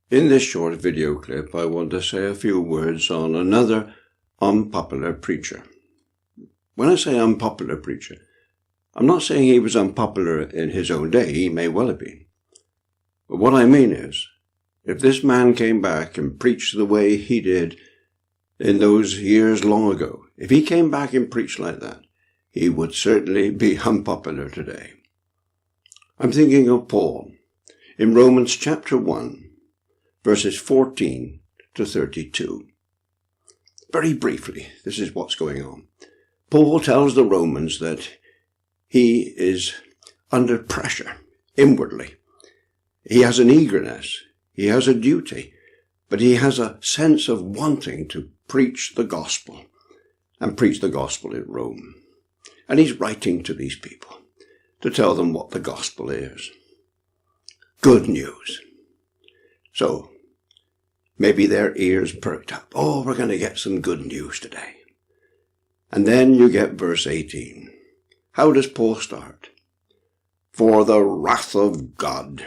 In this short video clip, I want to say a few words on another unpopular preacher. When I say unpopular preacher, I'm not saying he was unpopular in his own day. He may well have been. But what I mean is, if this man came back and preached the way he did in those years long ago, if he came back and preached like that, he would certainly be unpopular today. I'm thinking of Paul in Romans chapter 1. Verses 14 to 32. Very briefly, this is what's going on. Paul tells the Romans that he is under pressure inwardly. He has an eagerness, he has a duty, but he has a sense of wanting to preach the gospel, and preach the gospel in Rome. And he's writing to these people to tell them what the gospel is. Good news. So, maybe their ears perked up. Oh, we're going to get some good news today. And then you get verse 18. How does Paul start? For the wrath of God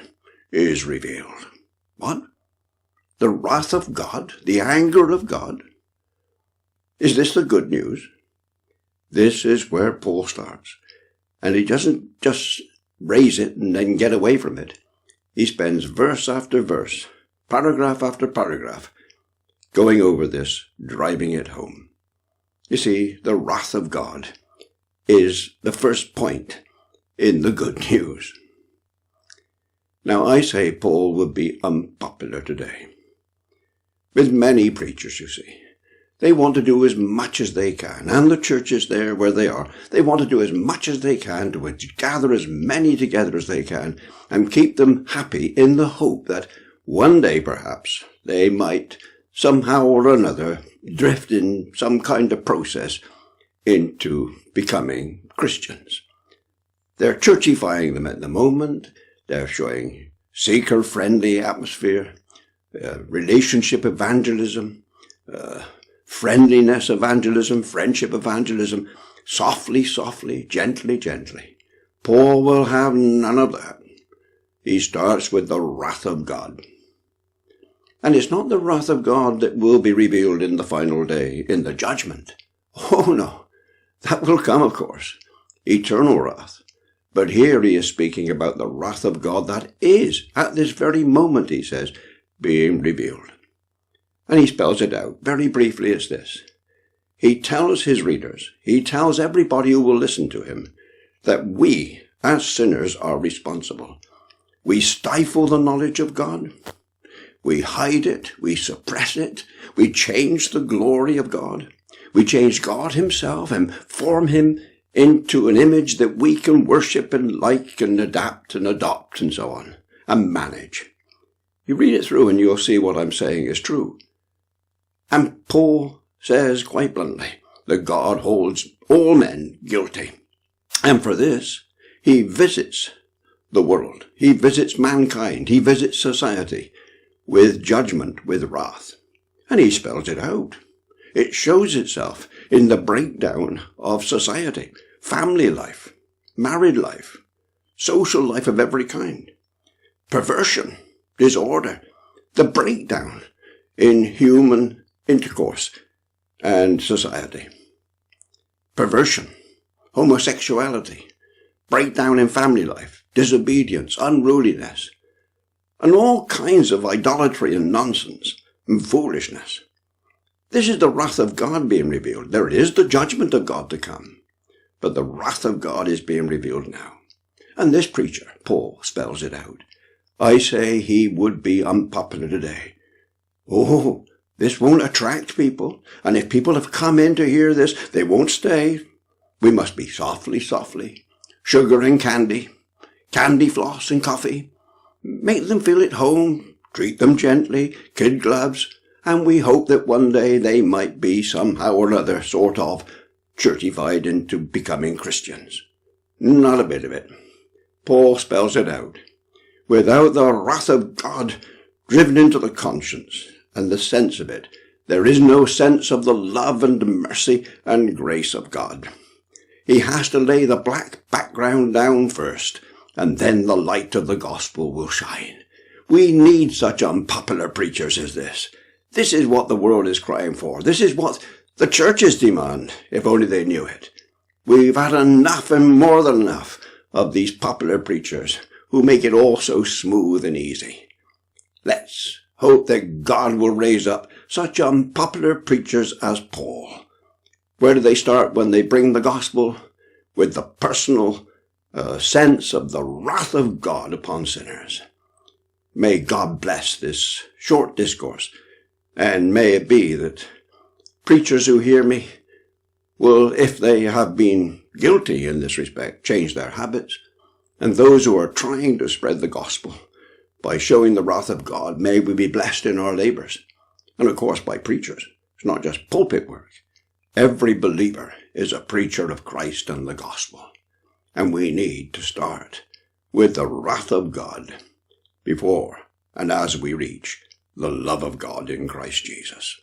is revealed. What? The wrath of God? The anger of God? Is this the good news? This is where Paul starts. And he doesn't just raise it and then get away from it. He spends verse after verse, paragraph after paragraph, going over this, driving it home. You see, the wrath of God is the first point in the good news. Now, I say Paul would be unpopular today. With many preachers, you see. They want to do as much as they can, and the churches there where they are, they want to do as much as they can to gather as many together as they can and keep them happy in the hope that one day, perhaps, they might somehow or another drift in some kind of process into becoming Christians. They're churchifying them at the moment. They're showing seeker-friendly atmosphere, relationship evangelism, friendliness evangelism, friendship evangelism, softly, softly, gently, gently. Paul will have none of that. He starts with the wrath of God. And it's not the wrath of God that will be revealed in the final day, in the judgment. Oh no, that will come, of course, eternal wrath. But here he is speaking about the wrath of God that is, at this very moment, he says, being revealed. And he spells it out. Very briefly, it's this. He tells his readers, he tells everybody who will listen to him, that we, as sinners, are responsible. We stifle the knowledge of God. We hide it, we suppress it, we change the glory of God. We change God himself and form him into an image that we can worship and like and adapt and adopt and so on, and manage. You read it through and you'll see what I'm saying is true. And Paul says quite bluntly that God holds all men guilty. And for this, he visits the world. He visits mankind. He visits society with judgment, with wrath. And he spells it out. It shows itself in the breakdown of society, family life, married life, social life of every kind, perversion, disorder, the breakdown in human intercourse and society. Perversion, homosexuality, breakdown in family life, disobedience, unruliness, and all kinds of idolatry and nonsense and foolishness. This is the wrath of God being revealed. There is the judgment of God to come, but the wrath of God is being revealed now. And this preacher, Paul, spells it out. I say he would be unpopular today. Oh, this won't attract people, and if people have come in to hear this, they won't stay. We must be softly, softly, sugar and candy floss and coffee. Make them feel at home, treat them gently, kid gloves, and we hope that one day they might be somehow or other sort of churchified into becoming Christians. Not a bit of it. Paul spells it out. Without the wrath of God driven into the conscience and the sense of it, there is no sense of the love and mercy and grace of God. He has to lay the black background down first, and then the light of the gospel will shine. We need such unpopular preachers as this. This is what the world is crying for. This is what the churches demand, if only they knew it. We've had enough and more than enough of these popular preachers who make it all so smooth and easy. Let's hope that God will raise up such unpopular preachers as Paul. Where do they start? When they bring the gospel with the personal sense of the wrath of God upon sinners. May God bless this short discourse, and may it be that preachers who hear me will, if they have been guilty in this respect, change their habits, and those who are trying to spread the gospel by showing the wrath of God, may we be blessed in our labors. And of course by preachers. It's not just pulpit work. Every believer is a preacher of Christ and the gospel. And we need to start with the wrath of God before and as we reach the love of God in Christ Jesus.